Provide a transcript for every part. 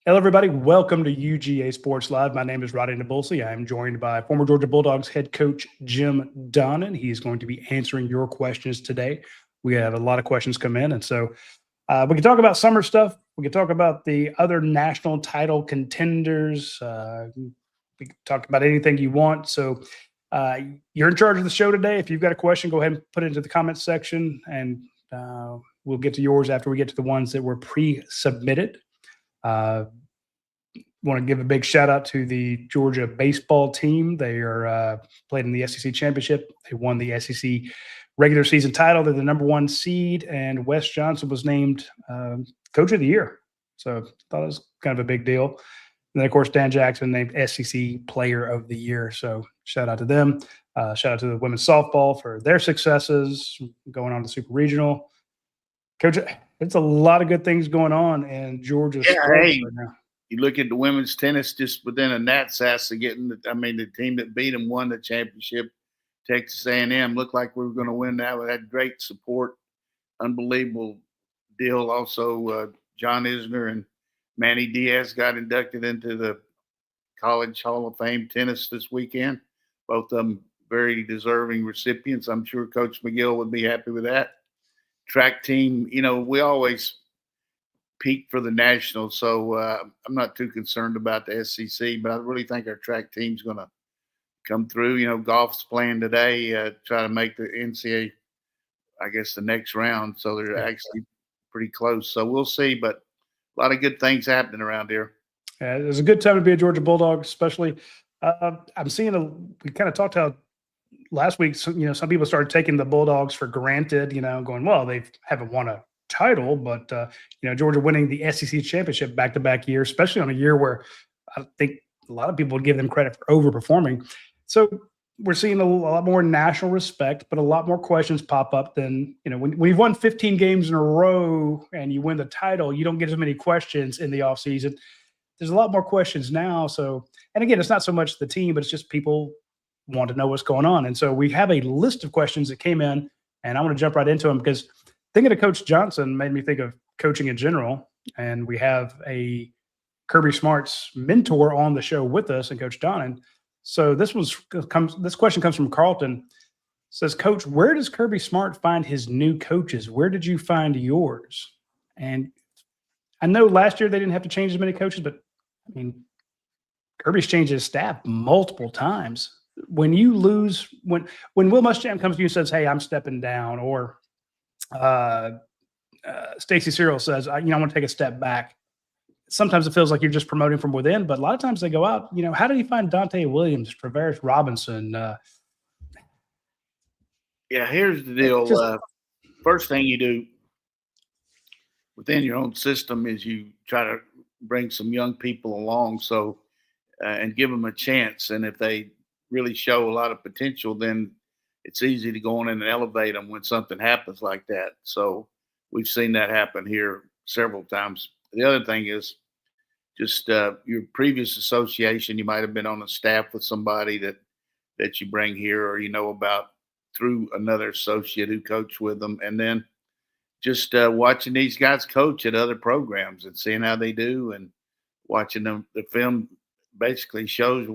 Hello, everybody. Welcome to UGA Sports Live. My name is Radi Nabulsi. I am joined by former Georgia Bulldogs head coach Jim Donnan. He's going to be answering your questions today. We have a lot of questions come in, and so we can talk about summer stuff. We can talk about the other national title contenders. We can talk about anything you want. So uh, you're in charge of the show today. If you've got a question, go ahead and put it into the comments section, and we'll get to yours after we get to the ones that were pre-submitted. Want to give a big shout out to the Georgia baseball team. They are played in the SEC championship. They won the SEC regular season title. They're the number 1 seed, and Wes Johnson was named coach of the year. So I thought it was kind of a big deal. And then, of course, Dan Jackson named SEC player of the year. So shout out to them. Shout out to the women's softball for their successes going on to super regional. Coach, it's a lot of good things going on in Georgia sports right now. You look at the women's tennis just within a gnat's ass of getting. The team that beat them won the championship. Texas A&M looked like we were going to win that. We had great support, unbelievable deal. Also, John Isner and Manny Diaz got inducted into the College Hall of Fame tennis this weekend. Both of them very deserving recipients. I'm sure Coach McGill would be happy with that. Track team, we always peak for the national, so I'm not too concerned about the SEC, but I really think our track team's going to come through. Golf's playing today, try to make the NCAA, I guess, the next round, so they're actually pretty close. So we'll see, but a lot of good things happening around here. Yeah, it's a good time to be a Georgia Bulldog, especially. I'm seeing we kind of talked how last week, some people started taking the Bulldogs for granted, going, well, they haven't won a title, but Georgia winning the SEC championship back-to-back years, especially on a year where I think a lot of people would give them credit for overperforming. So we're seeing a lot more national respect, but a lot more questions pop up than, when you've won 15 games in a row and you win the title, you don't get as many questions in the offseason. There's a lot more questions now. So, and again, it's not so much the team, but it's just people want to know what's going on. And so we have a list of questions that came in, and I want to jump right into them because thinking of Coach Johnson made me think of coaching in general. And we have a Kirby Smart's mentor on the show with us, and Coach Donnan. So this question comes from Carlton. It says, Coach, where does Kirby Smart find his new coaches? Where did you find yours? And I know last year they didn't have to change as many coaches, but I mean, Kirby's changed his staff multiple times. When you lose, when Will Muschamp comes to you and says, hey, I'm stepping down, or Stacey Searle says, I want to take a step back. Sometimes it feels like you're just promoting from within, but a lot of times they go out. How did you find Dante Williams, Travaris Robinson? Here's the deal. First thing you do within your own system is you try to bring some young people along, and give them a chance. And if they really show a lot of potential, then it's easy to go on in and elevate them when something happens like that. So we've seen that happen here several times. The other thing is just your previous association. You might have been on a staff with somebody that you bring here, or about through another associate who coached with them, and then just watching these guys coach at other programs and seeing how they do, and watching them. The film basically shows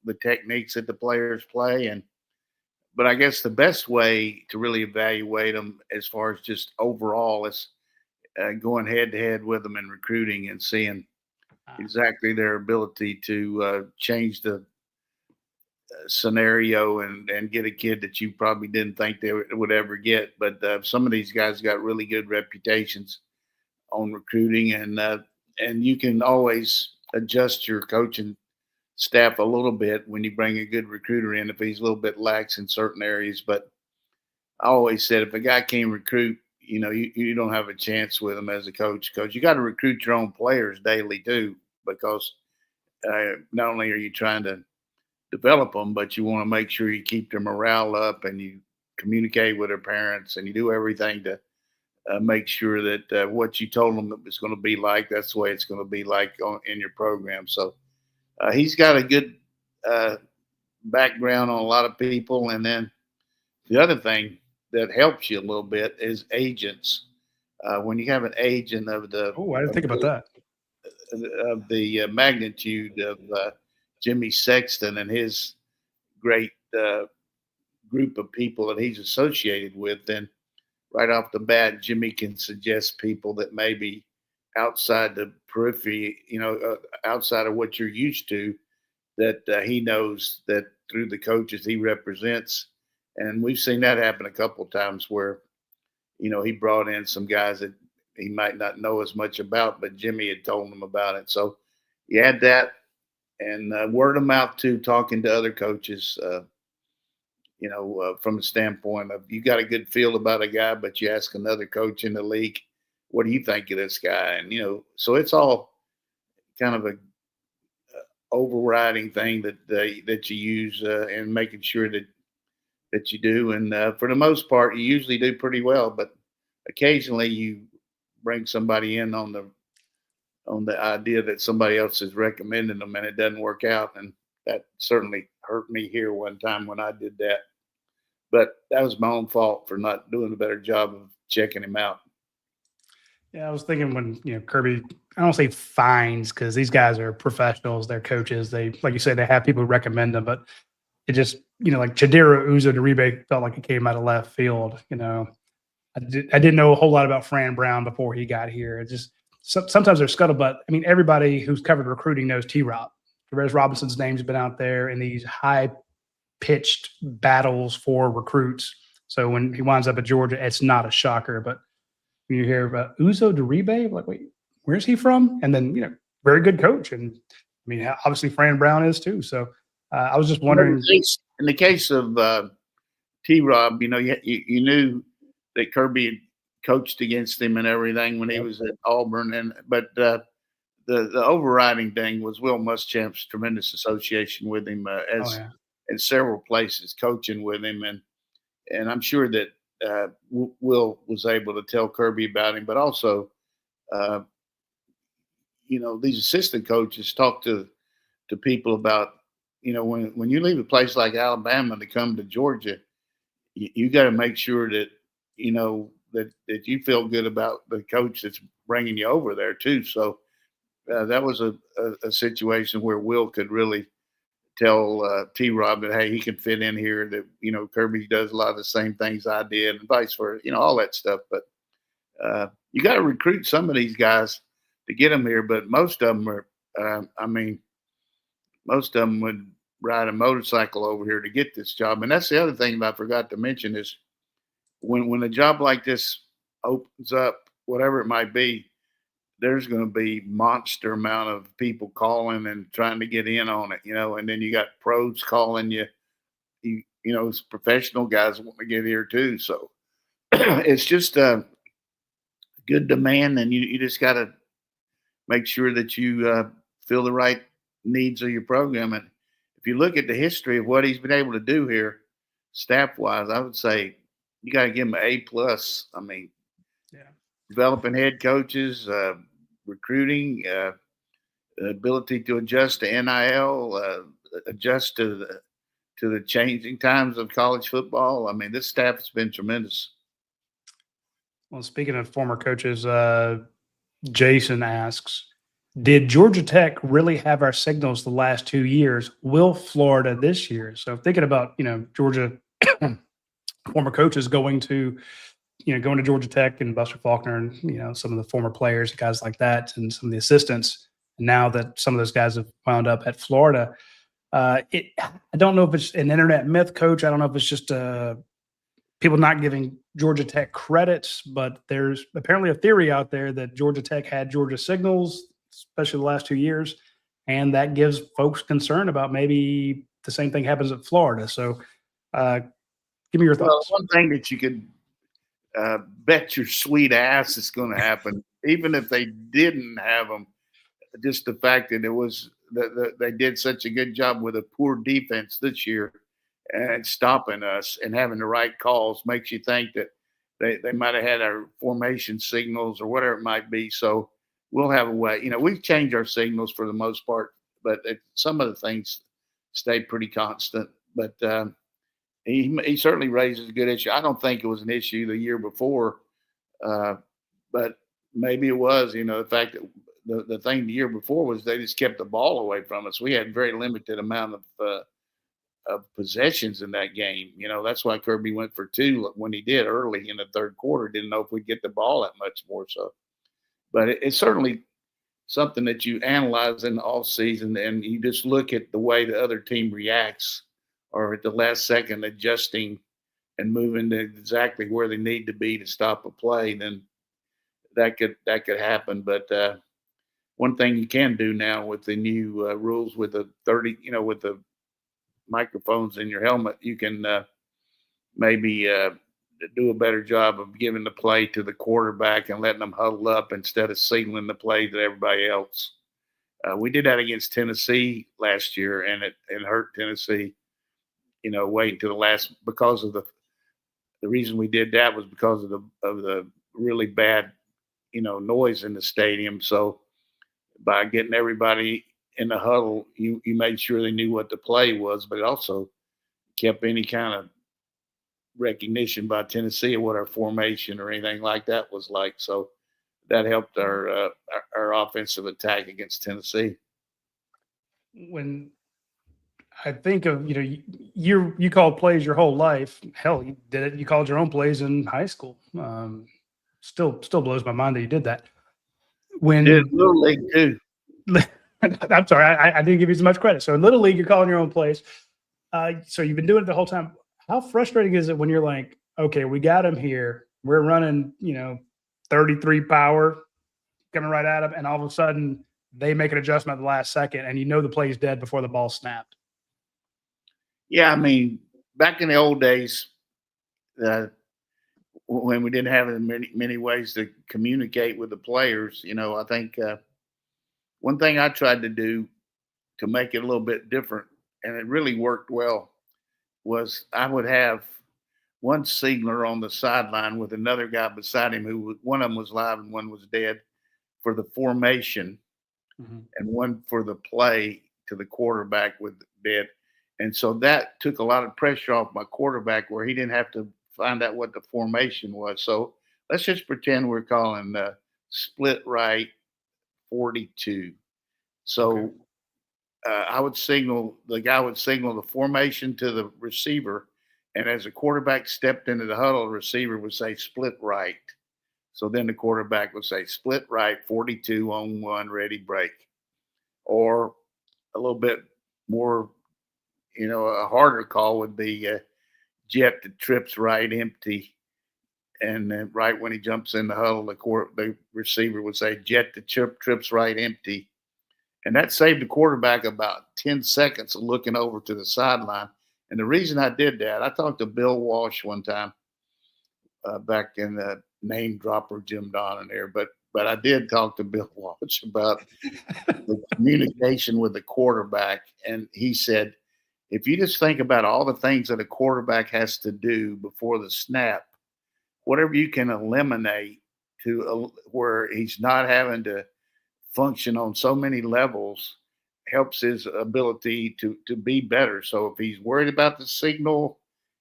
the techniques that the players play, but I guess the best way to really evaluate them as far as just overall is going head to head with them in recruiting and seeing exactly their ability to change the scenario and get a kid that you probably didn't think they would ever get. But some of these guys got really good reputations on recruiting, and you can always adjust your coaching staff a little bit when you bring a good recruiter in if he's a little bit lax in certain areas. But I always said if a guy can't recruit, you don't have a chance with him as a coach, because you got to recruit your own players daily too, because not only are you trying to develop them, but you want to make sure you keep their morale up and you communicate with their parents and you do everything to make sure that what you told them is going to be like, that's the way it's going to be like in your program. So he's got a good background on a lot of people. And then the other thing that helps you a little bit is agents. When you have an agent of the I didn't think about that. of the magnitude of Jimmy Sexton and his great group of people that he's associated with, then right off the bat, Jimmy can suggest people that maybe outside the periphery, outside of what you're used to, that he knows that through the coaches he represents. And we've seen that happen a couple of times where, he brought in some guys that he might not know as much about, but Jimmy had told him about it. So you had that, and word of mouth too, talking to other coaches, from the standpoint of you got a good feel about a guy, but you ask another coach in the league, what do you think of this guy? And, so it's all kind of a overriding thing that you use in making sure that you do. And for the most part, you usually do pretty well, but occasionally you bring somebody in on the idea that somebody else is recommending them and it doesn't work out. And that certainly hurt me here one time when I did that. But that was my own fault for not doing a better job of checking him out. Yeah, I was thinking when Kirby, I don't say fines because these guys are professionals, they're coaches. They, like you say, they have people who recommend them, but it just like Chadira Uzo-Deribe felt like it came out of left field. I didn't know a whole lot about Fran Brown before he got here. It just sometimes there's scuttlebutt. I mean, everybody who's covered recruiting knows T-Rob. Tavares Robinson's name's been out there in these high-pitched battles for recruits. So when he winds up at Georgia, it's not a shocker. But when you hear about Uzo-Deribe, like, wait, where's he from? And then, very good coach. And I mean, obviously Fran Brown is too. So I was just wondering. In the case of T-Rob, you knew that Kirby had coached against him and everything when he was at Auburn. But the overriding thing was Will Muschamp's tremendous association with him in several places, coaching with him. And I'm sure that Will was able to tell Kirby about him, but also, these assistant coaches talk to people about, when you leave a place like Alabama to come to Georgia, you got to make sure that, that you feel good about the coach that's bringing you over there too. So that was a situation where Will could really tell T-Rob that, hey, he can fit in here, that, Kirby does a lot of the same things I did and vice versa, all that stuff. But you got to recruit some of these guys to get them here. But most of them are, most of them would ride a motorcycle over here to get this job. And that's the other thing that I forgot to mention is when a job like this opens up, whatever it might be, there's going to be monster amount of people calling and trying to get in on it, and then you got pros calling you, professional guys want to get here too. So it's just a good demand, and you just got to make sure that you fill the right needs of your program. And if you look at the history of what he's been able to do here, staff wise, I would say you got to give him an A+. I mean, developing head coaches, recruiting, ability to adjust to NIL, adjust to the changing times of college football. I mean, this staff has been tremendous. Well, speaking of former coaches, Jason asks, did Georgia Tech really have our signals the last 2 years? Will Florida this year? So thinking about, Georgia former coaches going to Georgia Tech and Buster Faulkner and, some of the former players, guys like that, and some of the assistants. And now that some of those guys have wound up at Florida, I don't know if it's an internet myth, Coach. I don't know if it's just people not giving Georgia Tech credits, but there's apparently a theory out there that Georgia Tech had Georgia signals, especially the last 2 years, and that gives folks concern about maybe the same thing happens at Florida. So give me your thoughts. Well, one thing that you could bet your sweet ass is going to happen, even if they didn't have them, just the fact that it was they did such a good job with a poor defense this year and stopping us and having the right calls makes you think that they might have had our formation signals or whatever it might be. So we'll have a way. We've changed our signals for the most part, but some of the things stay pretty constant. But he certainly raises a good issue. I don't think it was an issue the year before, but maybe it was. The fact the thing the year before was they just kept the ball away from us. We had very limited amount of possessions in that game. That's why Kirby went for 2 when he did early in the third quarter. Didn't know if we'd get the ball that much more. So, but it's certainly something that you analyze in the off season, and you just look at the way the other team reacts, or at the last second adjusting and moving to exactly where they need to be to stop a play. Then that could happen. But one thing you can do now with the new rules with the 30, with the microphones in your helmet, you can maybe do a better job of giving the play to the quarterback and letting them huddle up instead of signaling the play to everybody else. We did that against Tennessee last year, and it hurt Tennessee. Wait until the last, because of the reason we did that was because of the really bad noise in the stadium. So by getting everybody in the huddle, you made sure they knew what the play was, but it also kept any kind of recognition by Tennessee of what our formation or anything like that was like. So that helped our offensive attack against Tennessee. When I think of, you called plays your whole life. Hell, you did it. You called your own plays in high school. Still blows my mind that you did that. When did Little League too. I'm sorry, I didn't give you as much credit. So in Little League, you're calling your own plays. So you've been doing it the whole time. How frustrating is it when you're like, okay, we got him here. We're running, 33 power coming right at him, and all of a sudden they make an adjustment at the last second, and the play's dead before the ball snapped. Yeah, I mean, back in the old days, when we didn't have many ways to communicate with the players, I think one thing I tried to do to make it a little bit different, and it really worked well, was I would have one signaler on the sideline with another guy beside him one of them was live and one was dead for the formation, and one for the play to the quarterback with dead. And so that took a lot of pressure off my quarterback, where he didn't have to find out what the formation was. So let's just pretend we're calling split right 42. So Okay. the guy would signal the formation to the receiver. And as the quarterback stepped into the huddle, the receiver would say split right. So then the quarterback would say split right, 42 on 1, ready, break. Or a little bit more, a harder call would be jet that trips right, empty. And then right when he jumps in the huddle, the receiver would say jet that trips right, empty. And that saved the quarterback about 10 seconds of looking over to the sideline. And the reason I did that, I talked to Bill Walsh one time back in the name dropper Jim Donnan there, but I did talk to Bill Walsh about the communication with the quarterback. And he said, if you just think about all the things that a quarterback has to do before the snap, whatever you can eliminate to where he's not having to function on so many levels, helps his ability to be better. So if he's worried about the signal,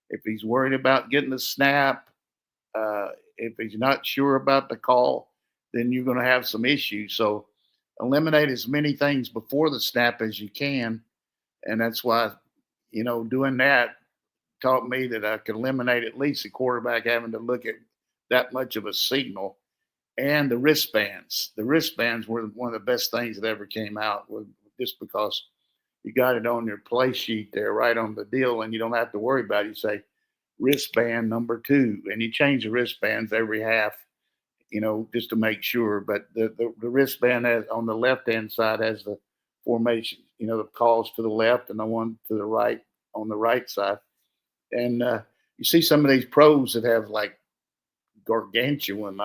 if he's worried about getting the snap, if he's not sure about the call, then you're going to have some issues. So eliminate as many things before the snap as you can. And that's why, doing that taught me that I could eliminate at least the quarterback having to look at that much of a signal. And the wristbands. The wristbands were one of the best things that ever came out, just because you got it on your play sheet there, right on the deal, and you don't have to worry about it. You say wristband number 2, and you change the wristbands every half, just to make sure. But the wristband on the left-hand side has the formation, the calls to the left, and the one to the right on the right side. And you see some of these pros that have like gargantuan,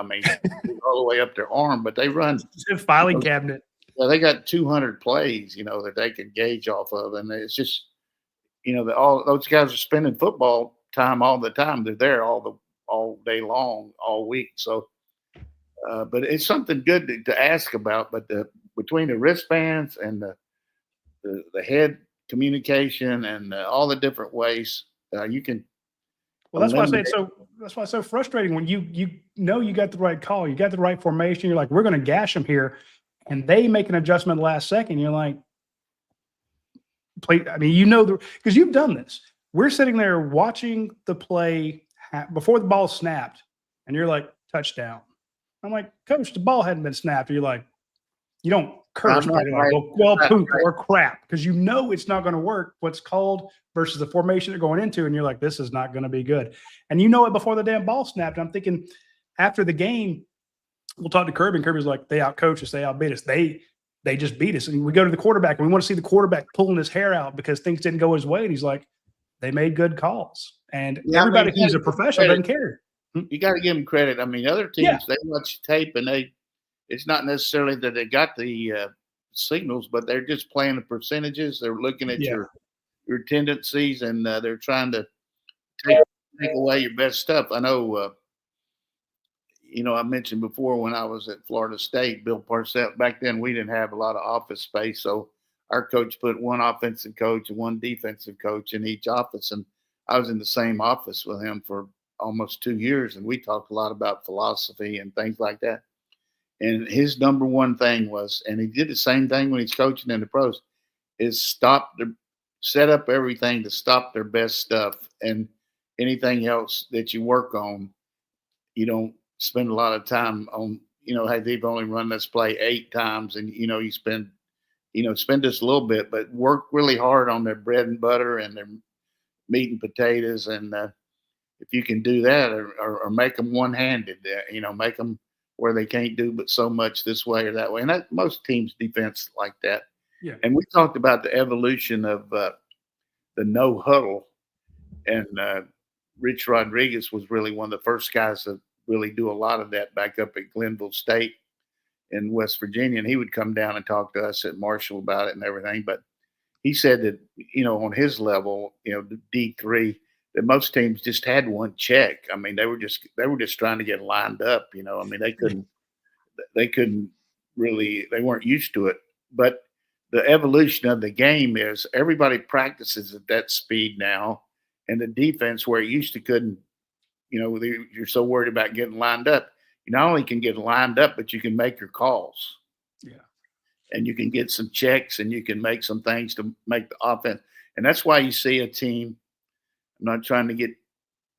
all the way up their arm, but they run a filing cabinet. Yeah, they got 200 plays, that they can gauge off of, and it's just, all those guys are spending football time all the time. They're there all day long, all week. So, but it's something good to ask about. But between the wristbands and the head communication and all the different ways you can. Well, that's why I say that's why it's so frustrating when you got the right call, you got the right formation. You're like, we're going to gash them here, and they make an adjustment last second. You're like, play. I mean, because you've done this. We're sitting there watching the play before the ball snapped, and you're like, touchdown. I'm like, coach, the ball hadn't been snapped. You're like, you don't curse, but you're like, well, poop or crap, because you know it's not going to work. What's called versus the formation they're going into, and you're like, this is not going to be good. And you know it before the damn ball snapped. I'm thinking after the game, we'll talk to Kirby, and Kirby's like, they outcoach us, they outbeat us. They just beat us. And we go to the quarterback, and we want to see the quarterback pulling his hair out because things didn't go his way. And he's like, they made good calls. And everybody who's a professional doesn't care. You got to give them credit. I mean, other teams, they watch tape, and it's not necessarily that they got the signals, but they're just playing the percentages. They're looking at your tendencies, and they're trying to take away your best stuff. I know, I mentioned before when I was at Florida State, Bill Parcells, back then we didn't have a lot of office space. So our coach put one offensive coach and one defensive coach in each office. And I was in the same office with him for almost 2 years. And we talked a lot about philosophy and things like that. And his number one thing was, and he did the same thing when he's coaching in the pros, is set up everything to stop their best stuff. And anything else that you work on, you don't spend a lot of time on, hey, they've only run this play 8 times, and you spend just a little bit, but work really hard on their bread and butter and their meat and potatoes. And if you can do that, or make them one-handed, make them where they can't do but so much this way or that way. And most teams' defense like that. Yeah. And we talked about the evolution of the no huddle, and Rich Rodriguez was really one of the first guys to really do a lot of that back up at Glenville State in West Virginia. And he would come down and talk to us at Marshall about it and everything. But he said that, on his level, D3, that most teams just had one check. I mean, they were just trying to get lined up, I mean, they couldn't really, they weren't used to it. But the evolution of the game is everybody practices at that speed now. And the defense, where it used to couldn't, you're so worried about getting lined up. You not only can get lined up, but you can make your calls. Yeah. And you can get some checks, and you can make some things to make the offense. And that's why you see a team, I'm not trying to get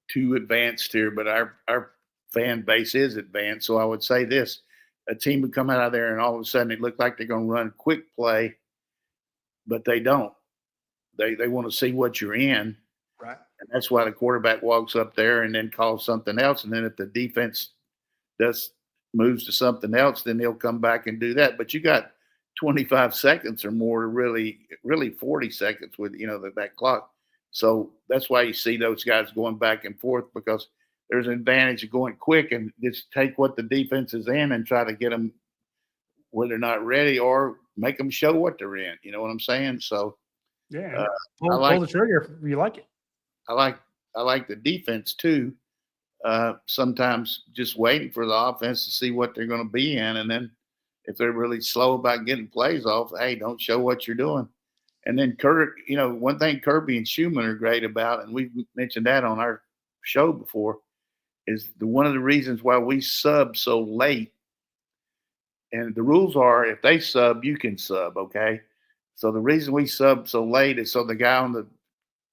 too advanced here, but our fan base is advanced. So I would say this, a team would come out of there and all of a sudden it looked like they're going to run quick play, but they don't. They want to see what you're in. Right. And that's why the quarterback walks up there and then calls something else. And then if the defense moves to something else, then he'll come back and do that. But you got 25 seconds or more to really 40 seconds with, that clock. So that's why you see those guys going back and forth, because there's an advantage of going quick and just take what the defense is in and try to get them where they're not ready, or make them show what they're in. You know what I'm saying? So yeah, pull the trigger if you like it. I like the defense too. Sometimes just waiting for the offense to see what they're going to be in. And then if they're really slow about getting plays off, hey, don't show what you're doing. And then one thing Kirby and Schumann are great about, and we've mentioned that on our show before, is one of the reasons why we sub so late. And the rules are, if they sub, you can sub, okay? So the reason we sub so late is so the guy on the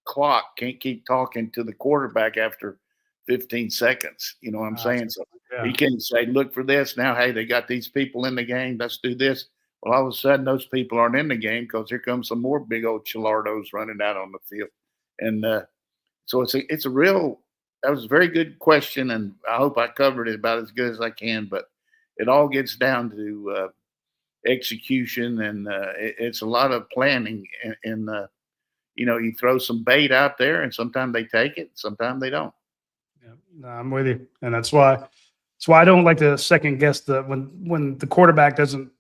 clock can't keep talking to the quarterback after 15 seconds. You know what I'm saying? So he can say, look for this. Now, hey, they got these people in the game. Let's do this. Well, all of a sudden, those people aren't in the game because here comes some more big old Chilardos running out on the field. And so it's a real – that was a very good question, and I hope I covered it about as good as I can. But it all gets down to execution, and it's a lot of planning. And you throw some bait out there, and sometimes they take it, sometimes they don't. Yeah, no, I'm with you, and that's why I don't like to second guess when the quarterback doesn't.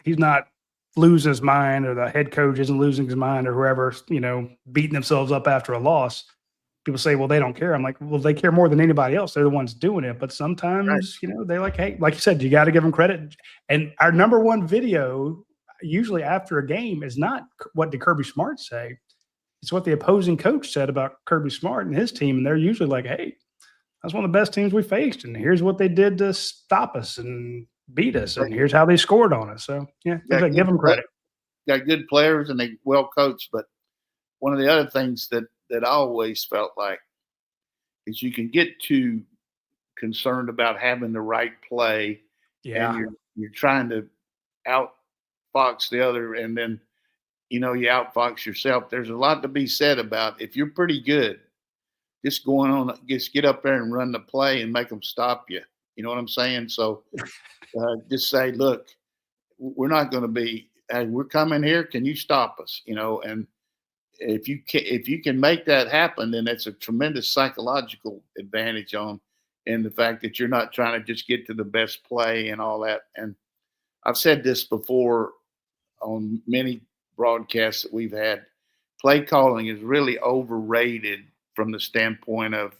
He's not losing his mind, or the head coach isn't losing his mind, or whoever's, beating themselves up after a loss. People say, well, they don't care. I'm like, well, they care more than anybody else. They're the ones doing it. But sometimes, they're like, hey, like you said, you got to give them credit. And our number one video, usually after a game, is not what did Kirby Smart say. It's what the opposing coach said about Kirby Smart and his team. And they're usually like, hey, that's one of the best teams we faced. And here's what they did to stop us. And beat us, and here's how they scored on us. So yeah, give them credit. Got good players and they well coached. But one of the other things that I always felt like is you can get too concerned about having the right play, and you're trying to outfox the other, and then you outfox yourself. There's a lot to be said about if you're pretty good, just get up there and run the play and make them stop you. You know what I'm saying? So just say, look, we're not going to be. Hey, we're coming here. Can you stop us? And if you can make that happen, then that's a tremendous psychological advantage in the fact that you're not trying to just get to the best play and all that. And I've said this before on many broadcasts that we've had. Play calling is really overrated from the standpoint of,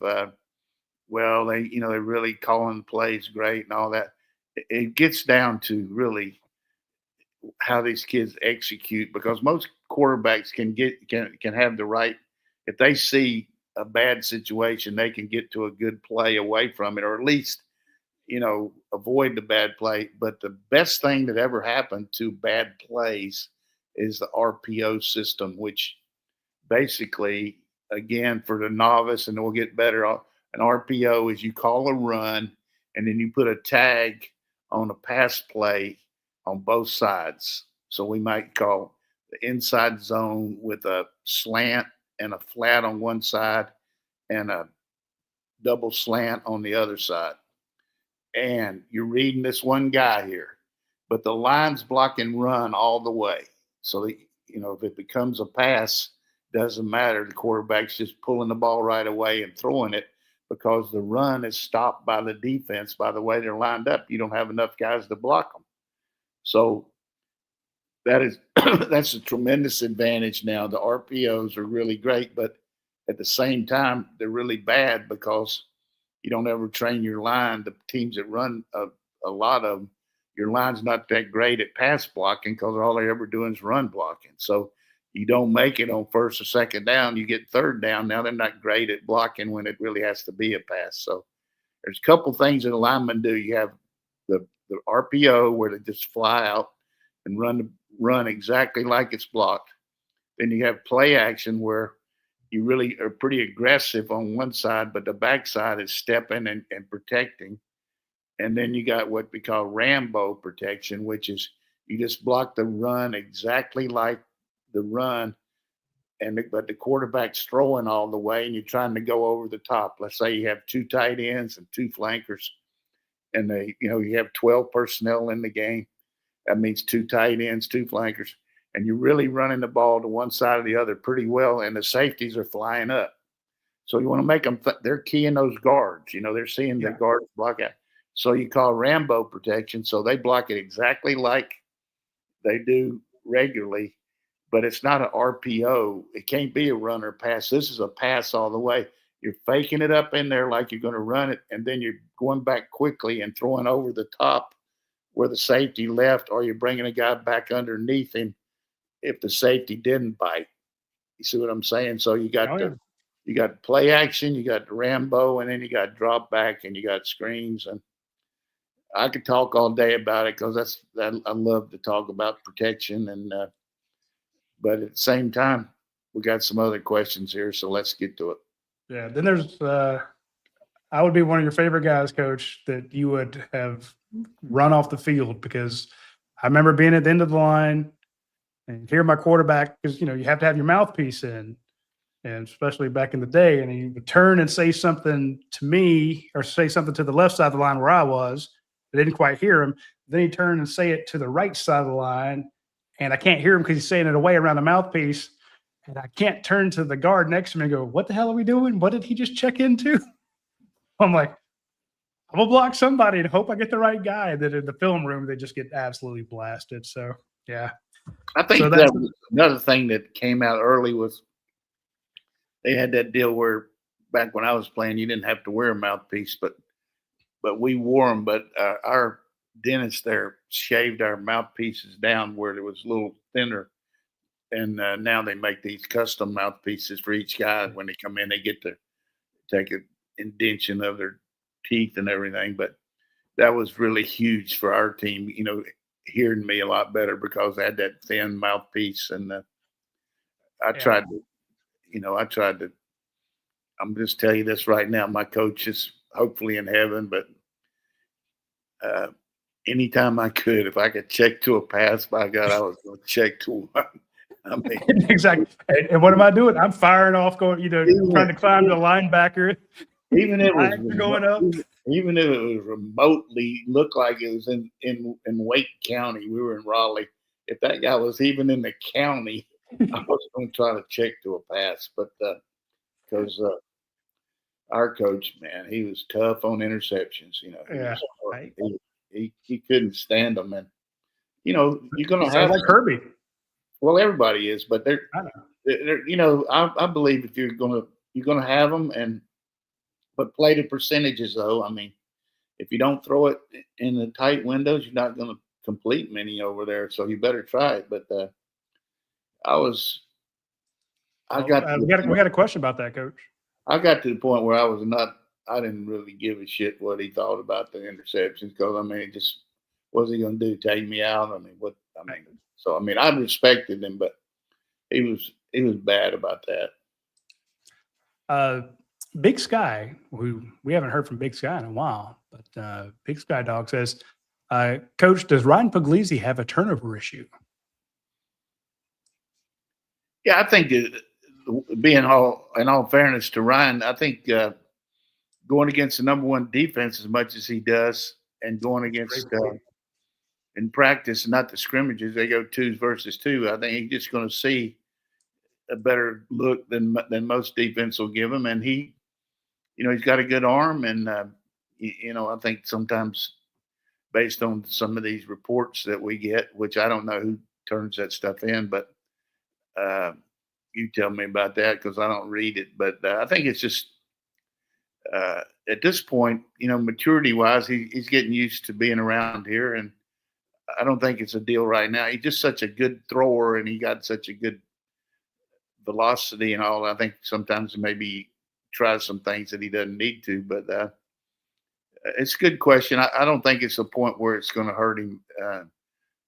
they're really calling plays great and all that. It gets down to really how these kids execute, because most quarterbacks can have the right, if they see a bad situation, they can get to a good play away from it, or at least avoid the bad play. But the best thing that ever happened to bad plays is the RPO system, which basically, again, for the novice, and we'll get better, an RPO is you call a run and then you put a tag on a pass play on both sides. So we might call the inside zone with a slant and a flat on one side and a double slant on the other side. And you're reading this one guy here, but the line's blocking run all the way. So that, if it becomes a pass, doesn't matter. The quarterback's just pulling the ball right away and throwing it, because the run is stopped by the defense. By the way they're lined up, you don't have enough guys to block them. So that's a tremendous advantage now. The RPOs are really great, but at the same time, they're really bad because you don't ever train your line. The teams that run a lot of them, your line's not that great at pass blocking because all they're ever doing is run blocking. So you don't make it on first or second down. You get third down. Now they're not great at blocking when it really has to be a pass. So there's a couple things that a lineman do. You have the RPO where they just fly out and run exactly like it's blocked. Then you have play action where you really are pretty aggressive on one side, but the backside is stepping and protecting. And then you got what we call Rambo protection, which is you just block the run exactly like the run, but the quarterback's throwing all the way and you're trying to go over the top. Let's say you have two tight ends and two flankers, and you have 12 personnel in the game. That means two tight ends, two flankers, and you're really running the ball to one side or the other pretty well, and the safeties are flying up. So you want to make them they're keying those guards. They're seeing the guards block out. So you call Rambo protection. So they block it exactly like they do regularly, but it's not an RPO. It can't be a run or pass. This is a pass all the way. You're faking it up in there like you're going to run it, and then you're going back quickly and throwing over the top where the safety left, or you're bringing a guy back underneath him if the safety didn't bite. You see what I'm saying? So you got you got play action, you got the Rambo, and then you got drop back, and you got screens. And I could talk all day about it because I love to talk about protection. And but at the same time, we got some other questions here, so let's get to it. Yeah. Then there's I would be one of your favorite guys, Coach, that you would have run off the field, because I remember being at the end of the line and hear my quarterback, because you have to have your mouthpiece in, and especially back in the day, and he would turn and say something to me or say something to the left side of the line where I was. I didn't quite hear him. Then he'd turn and say it to the right side of the line, and I can't hear him because he's saying it away around the mouthpiece, and I can't turn to the guard next to me and go, "What the hell are we doing? What did he just check into?" I'm like, I'm gonna block somebody and hope I get the right guy. That in the film room, they just get absolutely blasted. So yeah, I think that was another thing that came out early was they had that deal where back when I was playing, you didn't have to wear a mouthpiece, but we wore them. But our dentist there shaved our mouthpieces down where it was a little thinner, and now they make these custom mouthpieces for each guy. When they come in, they get to take an indentation of their teeth and everything. But that was really huge for our team. Hearing me a lot better because I had that thin mouthpiece, and I Yeah. tried to, I tried to. I'm just tell you this right now. My coach is hopefully in heaven, but uh, anytime I could, if I could check to a pass, by God, I was going to check to one. I mean, Exactly. And what am I doing? I'm firing off, going, trying to climb the linebacker. even if it was Lines are going up. even if it was remotely looked like it was in Wake County, we were in Raleigh. If that guy was even in the county, I was going to try to check to a pass, but because our coach, man, he was tough on interceptions. Yeah. He couldn't stand them, and you're going to Sounds have like Kirby. well, everybody is, but I know. I believe if you're gonna have them, but play the percentages though. I mean, if you don't throw it in the tight windows, you're not going to complete many over there. So you better try it. But I was, I Well, got, to we the got a question about that, Coach. I got to the point where I didn't really give a shit what he thought about the interceptions because I mean, it just what's he going to do? Take me out? I mean, what? I mean, so I mean, I respected him, but he was bad about that. Big Sky, who we haven't heard from Big Sky in a while, but Big Sky Dog says, Coach, does Ryan Puglisi have a turnover issue? Yeah, I think in all fairness to Ryan, I think going against the number one defense as much as he does, and going against in practice, not the scrimmages, they go 2s versus 2. I think he's just going to see a better look than most defense will give him, and he's got a good arm, and I think sometimes based on some of these reports that we get, which I don't know who turns that stuff in, but you tell me about that because I don't read it. But I think it's just at this point, maturity wise, he's getting used to being around here, and I don't think it's a deal right now. He's just such a good thrower, and he got such a good velocity and all. I think sometimes maybe tries some things that he doesn't need to, but it's a good question. I don't think it's a point where it's going to hurt him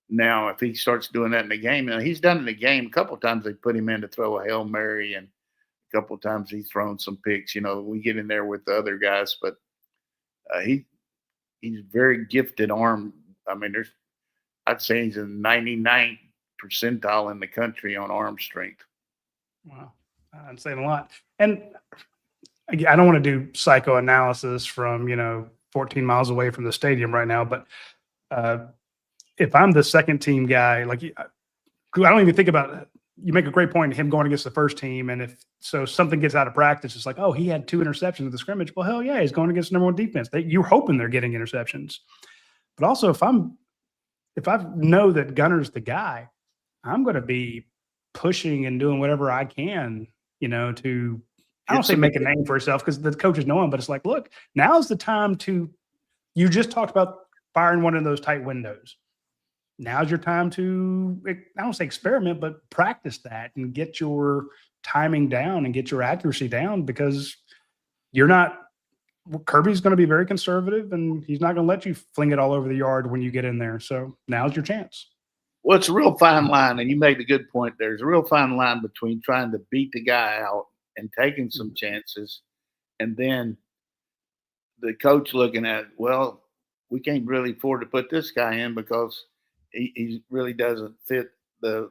now if he starts doing that in the game. Now, he's done it in the game. A couple of times they put him in to throw a Hail Mary, and a couple of times he's thrown some picks. We get in there with the other guys, but he's very gifted arm. I mean, I'd say he's a 99th percentile in the country on arm strength. Wow. I'm saying a lot. And I don't want to do psychoanalysis from, 14 miles away from the stadium right now, but if I'm the second team guy, like I don't even think about it. You make a great point, him going against the first team. And if something gets out of practice, it's like, oh, he had 2 interceptions at the scrimmage. Well, hell yeah, he's going against number one defense. You're hoping they're getting interceptions. But also if I know that Gunner's the guy, I'm going to be pushing and doing whatever I can, to, I don't say make a name for yourself because the coaches know him, but it's like, look, now's the time you just talked about firing one of those tight windows. Now's your time to, I don't say experiment, but practice that and get your timing down and get your accuracy down, because Kirby's going to be very conservative and he's not going to let you fling it all over the yard when you get in there. So now's your chance. Well, it's a real fine line, and you made a good point. There's a real fine line between trying to beat the guy out and taking some chances, and then the coach looking at, well, we can't really afford to put this guy in because he really doesn't fit the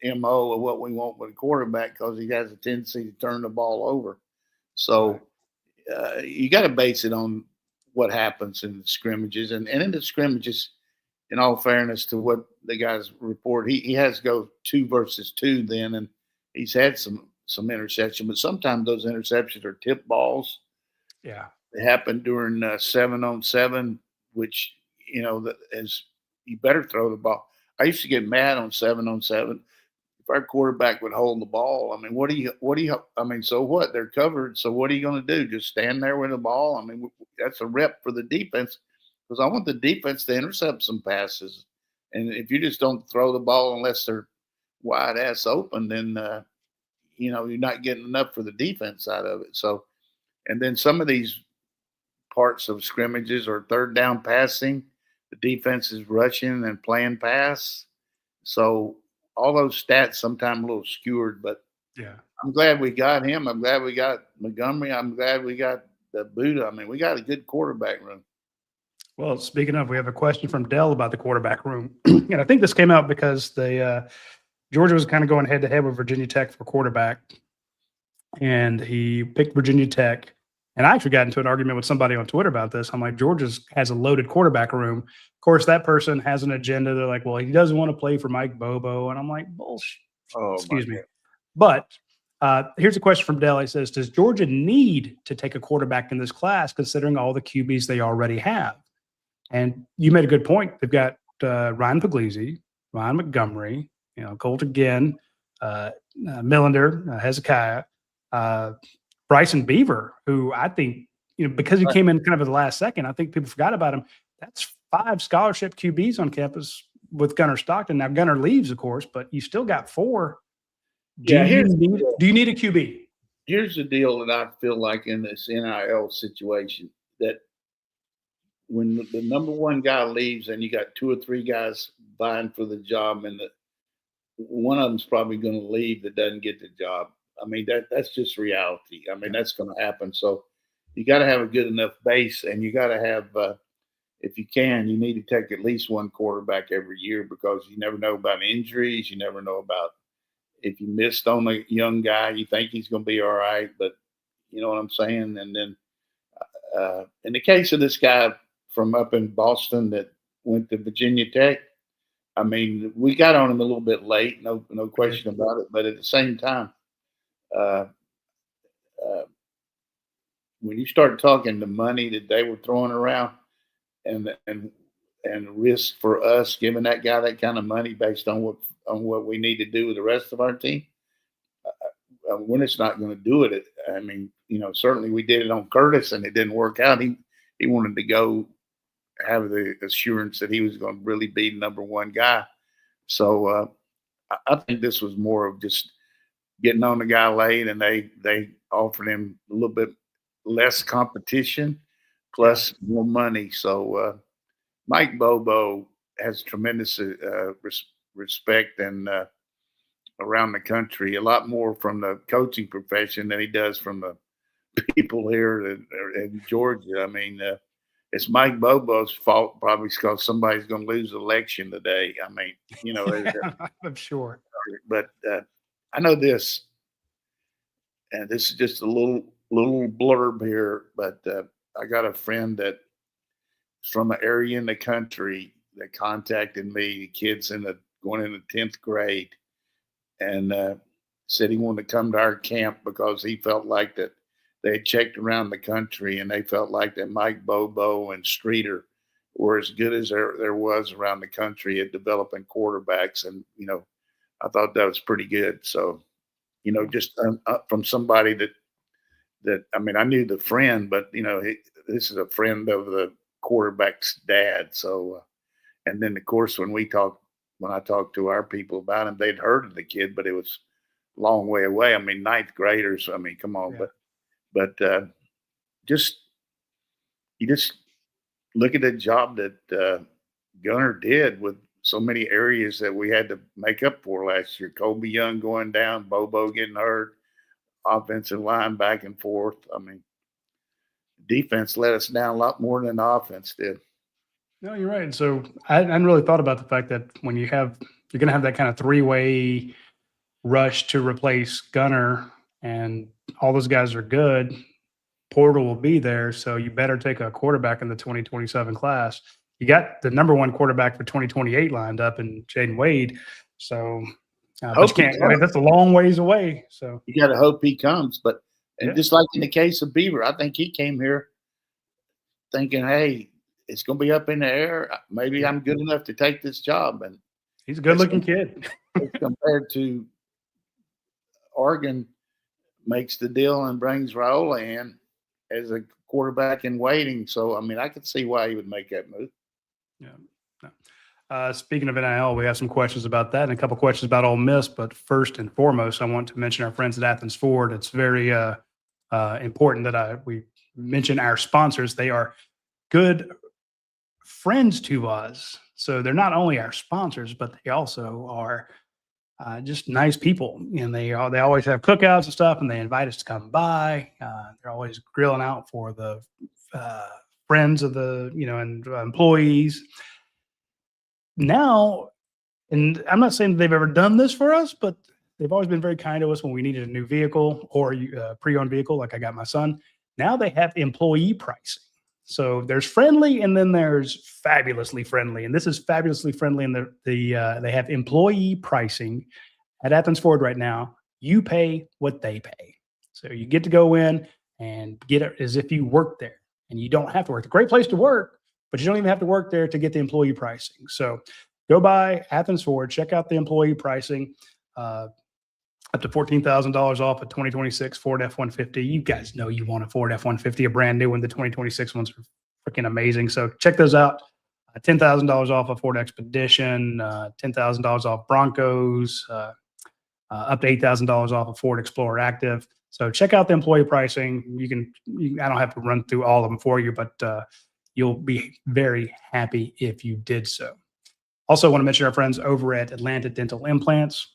MO of what we want with a quarterback because he has a tendency to turn the ball over. So you got to base it on what happens in the scrimmages. And in the scrimmages, in all fairness to what the guys report, he has to go 2 versus 2 then, and he's had some interception, but sometimes those interceptions are tip balls. Yeah. They happen during 7-on-7, which, as you better throw the ball. I used to get mad on 7-on-7. If our quarterback would hold the ball, I mean, I mean, so what? They're covered. So what are you going to do? Just stand there with the ball? I mean, that's a rep for the defense because I want the defense to intercept some passes. And if you just don't throw the ball unless they're wide ass open, then, you're not getting enough for the defense out of it. So, and then some of these parts of scrimmages are third down passing. The defense is rushing and playing pass. So all those stats sometimes a little skewered, but Yeah. I'm glad we got him. I'm glad we got Montgomery. I'm glad we got the Buddha. I mean, we got a good quarterback room. Well, speaking of, we have a question from Dell about the quarterback room. And I think this came out because Georgia was kind of going head to head with Virginia Tech for quarterback. And he picked Virginia Tech. And I actually got into an argument with somebody on Twitter about this. I'm like, Georgia has a loaded quarterback room. Of course, that person has an agenda. They're like, well, he doesn't want to play for Mike Bobo. And I'm like, bullshit. Excuse me. But here's a question from Dell. He says, does Georgia need to take a quarterback in this class, considering all the QBs they already have? And you made a good point. They've got Ryan Puglisi, Ryan Montgomery, Colt again, Millender, Hezekiah, Bryson Beaver, who I think, because he came in kind of at the last second, I think people forgot about him. That's 5 scholarship QBs on campus with Gunnar Stockton. Now, Gunnar leaves, of course, but you still got 4. Do you need a QB? Here's the deal that I feel like in this NIL situation, that when the number one guy leaves and you got 2 or 3 guys vying for the job, and one of them's probably going to leave that doesn't get the job. I mean, that's just reality. I mean, that's going to happen. So you got to have a good enough base, and you got to have, if you can, you need to take at least one quarterback every year, because you never know about injuries. You never know about, if you missed on a young guy, you think he's going to be all right, but you know what I'm saying? And then in the case of this guy from up in Boston that went to Virginia Tech, I mean, we got on him a little bit late, no question about it. But at the same time, when you start talking the money that they were throwing around and risk for us giving that guy that kind of money based on what we need to do with the rest of our team, we're just not going to do it. I mean, certainly we did it on Curtis and it didn't work out. He wanted to go have the assurance that he was going to really be the number one guy. So I think this was more of just getting on the guy late, and they offered him a little bit less competition plus more money. So Mike Bobo has tremendous respect and around the country, a lot more from the coaching profession than he does from the people here in Georgia. I mean, it's Mike Bobo's fault probably because somebody's going to lose the election today. I mean, I'm sure. But I know this, and this is just a little blurb here, but I got a friend that's from an area in the country that contacted me, kids going into 10th grade, and said he wanted to come to our camp because he felt like that they had checked around the country and they felt like that Mike Bobo and Streeter were as good as there was around the country at developing quarterbacks. And, I thought that was pretty good. So, just from somebody that, I mean, I knew the friend, but, this is a friend of the quarterback's dad. So, and then of course, when I talked to our people about him, they'd heard of the kid, but it was a long way away. I mean, 9th graders. I mean, come on, Yeah. but you just look at the job that Gunnar did with so many areas that we had to make up for last year. Colby Young going down, Bobo getting hurt, offensive line back and forth. I mean, defense let us down a lot more than the offense did. No, you're right. So I hadn't really thought about the fact that when you're going to have that kind of 3-way rush to replace Gunnar, and all those guys are good, portal will be there. So you better take a quarterback in the 2027 class. You got the number one quarterback for 2028 lined up in Jaden Wade. So but you can't, I mean, that's a long ways away. So you got to hope he comes. But just like in the case of Beaver, I think he came here thinking, hey, it's going to be up in the air. Maybe I'm good enough to take this job. And he's a good-looking kid. Compared to Oregon makes the deal and brings Raiola in as a quarterback in waiting. So, I mean, I could see why he would make that move. Yeah. Speaking of NIL, we have some questions about that and a couple questions about Ole Miss. But first and foremost, I want to mention our friends at Athens Ford. It's very important that we mention our sponsors. They are good friends to us. So they're not only our sponsors, but they also are just nice people. And they always have cookouts and stuff, and they invite us to come by. They're always grilling out for the friends of the and employees. Now, and I'm not saying they've ever done this for us, but they've always been very kind to us when we needed a new vehicle or a pre-owned vehicle, like I got my son. Now they have employee pricing. So there's friendly, and then there's fabulously friendly, and this is fabulously friendly. And they have employee pricing at Athens Ford right now. You pay what they pay, so you get to go in and get it as if you work there, and you don't have to work. It's a great place to work, but you don't even have to work there to get the employee pricing. So go by Athens Ford, check out the employee pricing. Up to $14,000 off a 2026 Ford F-150. You guys know you want a Ford F-150, a brand new one. The 2026 ones are freaking amazing. So check those out. $10,000 off a Ford Expedition, $10,000 off Broncos, up to $8,000 off a Ford Explorer Active. So check out the employee pricing. I don't have to run through all of them for you, but you'll be very happy if you did so. Also want to mention our friends over at Atlanta Dental Implants.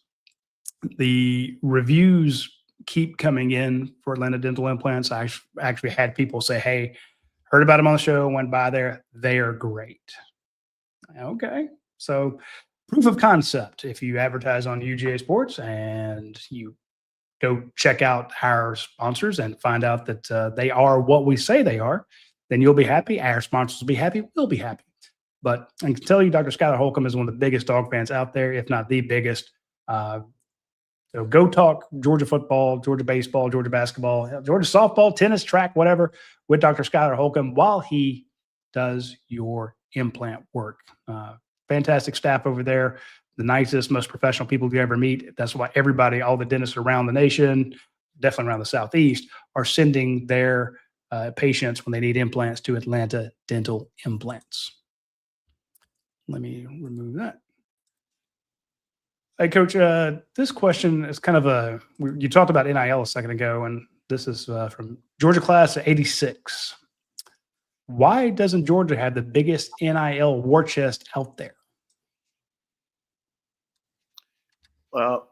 The reviews keep coming in for Atlanta Dental Implants. I actually had people say, hey, heard about them on the show, went by there. They are great. Okay. So proof of concept. If you advertise on UGASports and you go check out our sponsors and find out that they are what we say they are, then you'll be happy. Our sponsors will be happy. We'll be happy. But I can tell you, Dr. Skylar Holcomb is one of the biggest dog fans out there, if not the biggest. So go talk Georgia football, Georgia baseball, Georgia basketball, Georgia softball, tennis, track, whatever, with Dr. Skylar Holcomb while he does your implant work. Fantastic staff over there, the nicest, most professional people you ever meet. That's why everybody, all the dentists around the nation, definitely around the Southeast, are sending their patients when they need implants to Atlanta Dental Implants. Let me remove that. Hey, Coach, this question is kind of you talked about NIL a second ago, and this is from Georgia class of 86. Why doesn't Georgia have the biggest NIL war chest out there? Well,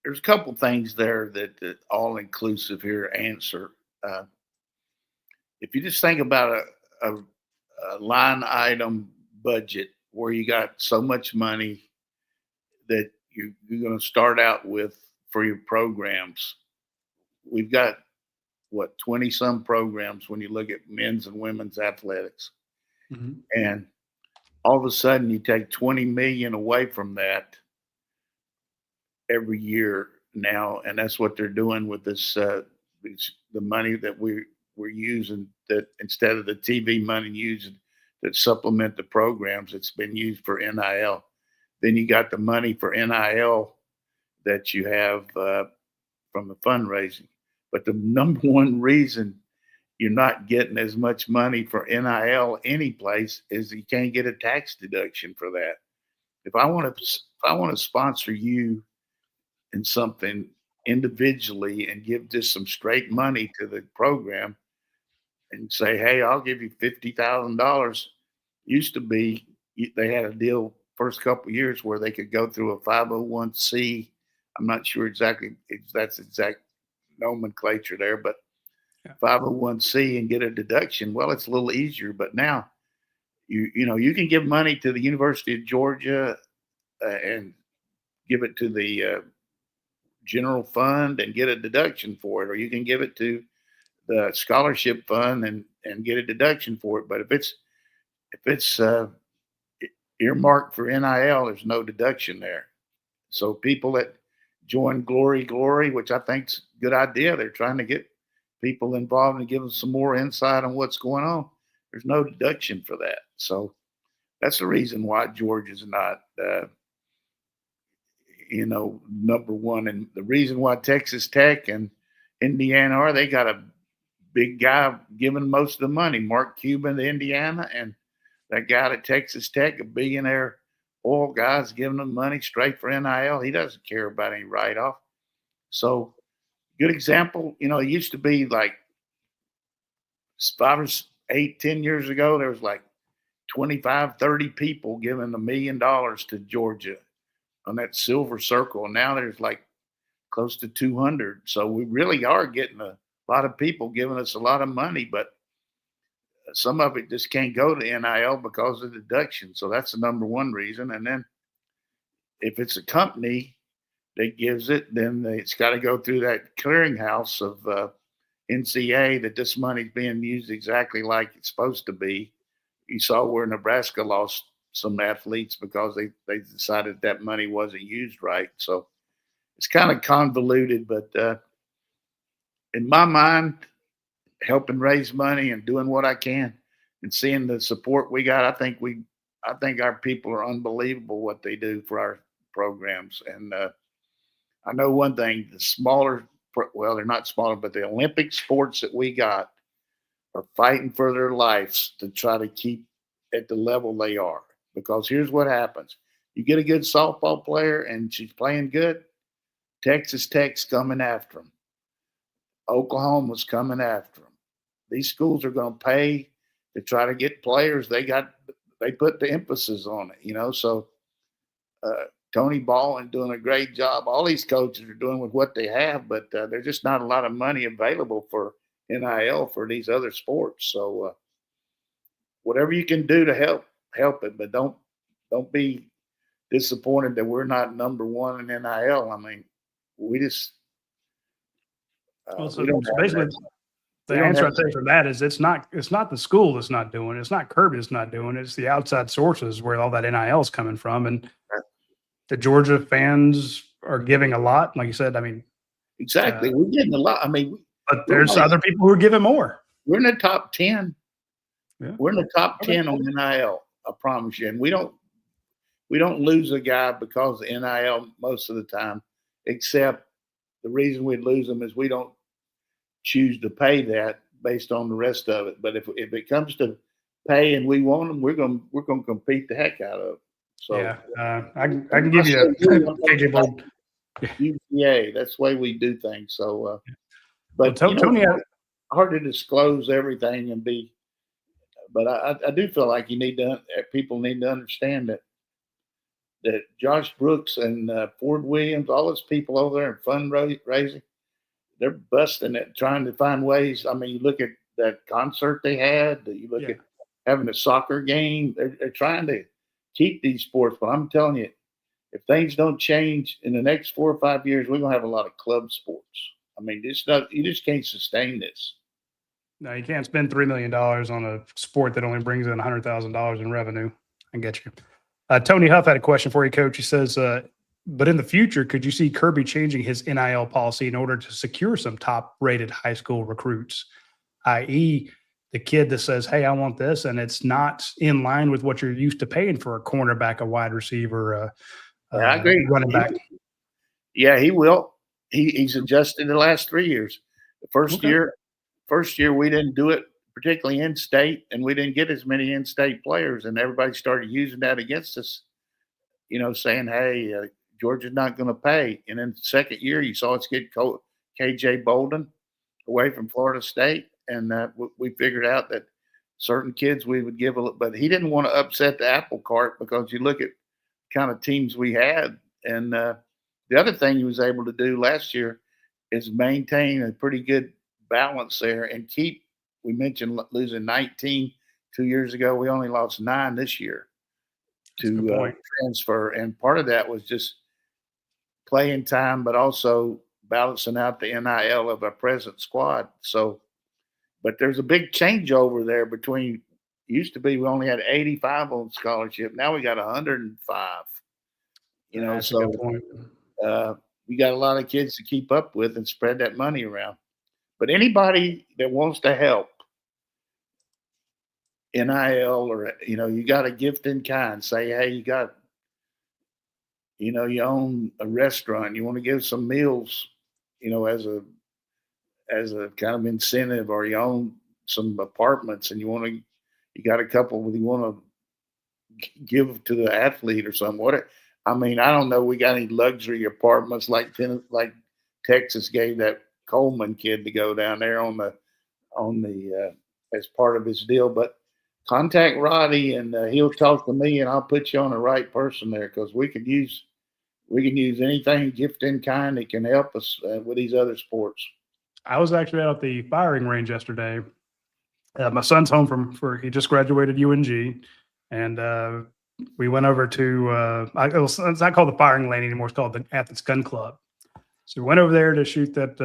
there's a couple things there that all-inclusive here answer. If you just think about a line item budget where you got so much money that you're going to start out with for your programs. We've got 20 some programs when you look at men's and women's athletics. Mm-hmm. And all of a sudden you take 20 million away from that every year now. And that's what they're doing with this, the money that we're using, that instead of the TV money used that supplement the programs, it's been used for NIL. Then you got the money for NIL that you have from the fundraising. But the number one reason you're not getting as much money for NIL any place is you can't get a tax deduction for that. If I want to sponsor you in something individually and give just some straight money to the program and say, hey, I'll give you $50,000. Used to be they had a deal first couple of years where they could go through a 501c. I'm not sure exactly if that's exact nomenclature there, but 501c and get a deduction. Well, it's a little easier, but now you can give money to the University of Georgia and give it to the general fund and get a deduction for it, or you can give it to the scholarship fund and get a deduction for it. But if it's earmarked for NIL, there's no deduction there. So people that join Glory, which I think's a good idea, they're trying to get people involved and give them some more insight on what's going on. There's no deduction for that. So that's the reason why Georgia's not, number one. And the reason why Texas Tech and Indiana are, they got a big guy giving most of the money, Mark Cuban to Indiana, and that guy at Texas Tech, a billionaire oil guy's giving them money straight for NIL. He doesn't care about any write-off. So good example, it used to be like 8, 10 years ago, there was like 25, 30 people giving $1 million to Georgia on that silver circle. And now there's like close to 200. So we really are getting a lot of people giving us a lot of money, but some of it just can't go to NIL because of deduction. So that's the number one reason. And then if it's a company that gives it, then it's got to go through that clearinghouse of NCA that this money's being used exactly like it's supposed to be. You saw where Nebraska lost some athletes because they decided that money wasn't used right. So it's kind of convoluted, but in my mind, helping raise money and doing what I can and seeing the support we got, I think our people are unbelievable what they do for our programs. And I know one thing: the smaller, well, they're not smaller, but the Olympic sports that we got are fighting for their lives to try to keep at the level they are. Because here's what happens: you get a good softball player and she's playing good, Texas Tech's coming after them. Oklahoma's coming after them. These schools are going to pay to try to get players. They put the emphasis on it, So Tony Baldwin doing a great job. All these coaches are doing with what they have, but there's just not a lot of money available for NIL for these other sports. So whatever you can do to help it, but don't be disappointed that we're not number one in NIL. I mean, we just so basically the answer I'd say for that is it's not the school that's not doing it. It's not Kirby that's not doing it. It's the outside sources where all that NIL is coming from. And the Georgia fans are giving a lot. Like you said, I mean. Exactly. We're getting a lot. I mean. But there's other people who are giving more. We're in the top 10. Yeah. We're in the top 10 on NIL, I promise you. And we don't lose a guy because of NIL most of the time, except the reason we lose them is we don't choose to pay that based on the rest of it. But if it comes to pay and we want them, we're going to compete the heck out of it. So yeah, I can give you a UGA. That's the way we do things. So, but Tony, hard to disclose everything and be. But I do feel like people need to understand that Josh Brooks and Ford Williams, all those people over there in fundraising, they're busting it, trying to find ways. I mean, you look at that concert they had. You look at having a soccer game. They're trying to keep these sports. But I'm telling you, if things don't change in the next 4 or 5 years, we're going to have a lot of club sports. I mean, you just can't sustain this. No, you can't spend $3 million on a sport that only brings in $100,000 in revenue. I get you. Tony Huff had a question for you, Coach. He says, but in the future, could you see Kirby changing his NIL policy in order to secure some top-rated high school recruits, i.e., the kid that says, hey, I want this, and it's not in line with what you're used to paying for a cornerback, a wide receiver, I agree. Running back? Yeah, he will. He's adjusted the last 3 years. The first year we didn't do it, particularly in-state, and we didn't get as many in-state players, and everybody started using that against us, saying, hey, Georgia's not going to pay. And then the second year, you saw us get KJ Bolden away from Florida State, and we figured out that certain kids we would give but he didn't want to upset the apple cart because you look at kind of teams we had. And the other thing he was able to do last year is maintain a pretty good balance there and we mentioned losing 19 2 years ago. We only lost 9 this year to transfer. And part of that was just playing time, but also balancing out the NIL of our present squad. So, but there's a big changeover there between used to be we only had 85 on scholarship. Now we got 105. That's a good point. We got a lot of kids to keep up with and spread that money around. But anybody that wants to help NIL or, you got a gift in kind, say, hey, you got, you own a restaurant, you want to give some meals, as a kind of incentive, or you own some apartments and you got a couple you want to give to the athlete or something. I don't know. We got any luxury apartments like Texas gave that Coleman kid to go down there on the as part of his deal. But contact Roddy, and he'll talk to me, and I'll put you on the right person there, because we can use anything, gift in kind, that can help us with these other sports. I was actually out at the firing range yesterday. My son's home he just graduated UNG, and we went over to it's not called the firing lane anymore. It's called the Athens Gun Club. So we went over there to shoot that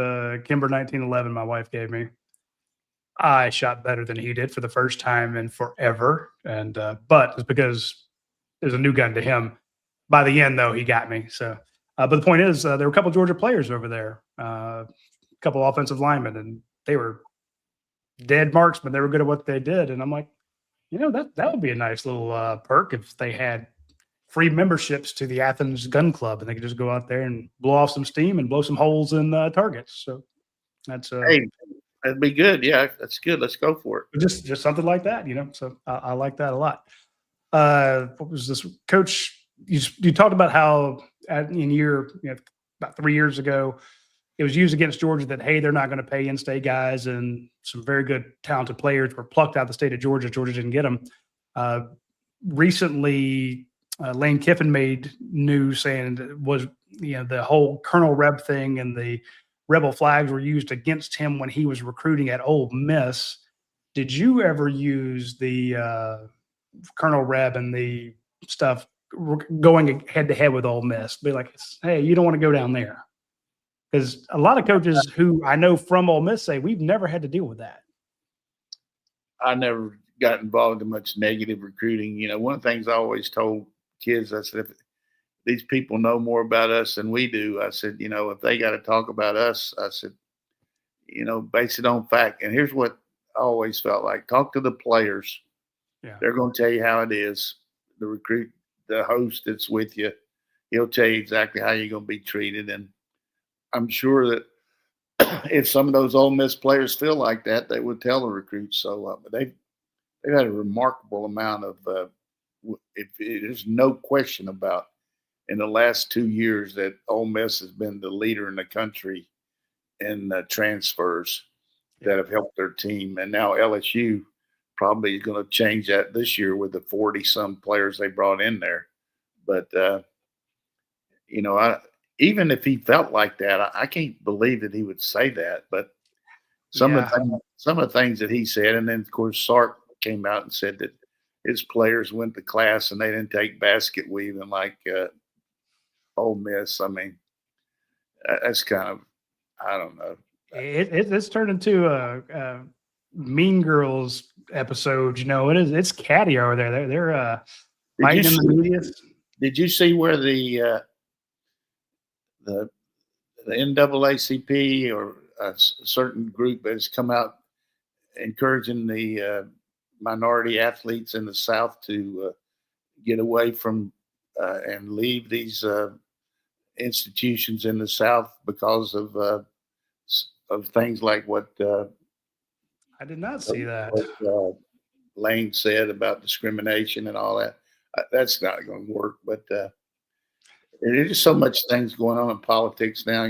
Kimber 1911 my wife gave me. I shot better than he did for the first time in forever, and but it's because there's a new gun to him. By the end, though, he got me. So, but the point is, there were a couple of Georgia players over there, a couple of offensive linemen, and they were dead marksmen. They were good at what they did, and I'm like, that would be a nice little perk if they had free memberships to the Athens Gun Club, and they could just go out there and blow off some steam and blow some holes in targets. So that's hey, that'd be good. Yeah, that's good. Let's go for it. Just something like that, So I like that a lot. What was this, Coach? You talked about how about 3 years ago, it was used against Georgia that, hey, they're not going to pay in-state guys, and some very good, talented players were plucked out of the state of Georgia. Georgia didn't get them. Recently, Lane Kiffin made news saying that it was, the whole Colonel Reb thing and the Rebel flags were used against him when he was recruiting at Ole Miss. Did you ever use the Colonel Reb and the stuff going head to head with Ole Miss? Be like, hey, you don't want to go down there. Because a lot of coaches who I know from Ole Miss say we've never had to deal with that. I never got involved in much negative recruiting. One of the things I always told kids, I said, if these people know more about us than we do, I said, if they got to talk about us, I said, base it on fact. And here's what I always felt like: talk to the players. Yeah. They're going to tell you how it is. The recruit, the host that's with you, he'll tell you exactly how you're going to be treated. And I'm sure that if some of those Ole Miss players feel like that, they would tell the recruits. So they've had a remarkable amount of there's no question about, in the last 2 years, that Ole Miss has been the leader in the country in transfers that have helped their team. And now LSU probably is going to change that this year with the 40-some players they brought in there. But, even if he felt like that, I can't believe that he would say that. But some of the things that he said, and then, of course, Sark came out and said that his players went to class and they didn't take basket weaving like Ole Miss. I mean, that's kind of, I don't know. It's turned into a Mean Girls episode. It's catty over there. They're fighting in the media. Did you see where the NAACP or a certain group has come out encouraging the minority athletes in the South to get away from and leave these institutions in the South because of things like what I did not see that. What, Lane said about discrimination and all that. That's not going to work. But there's just so much things going on in politics now.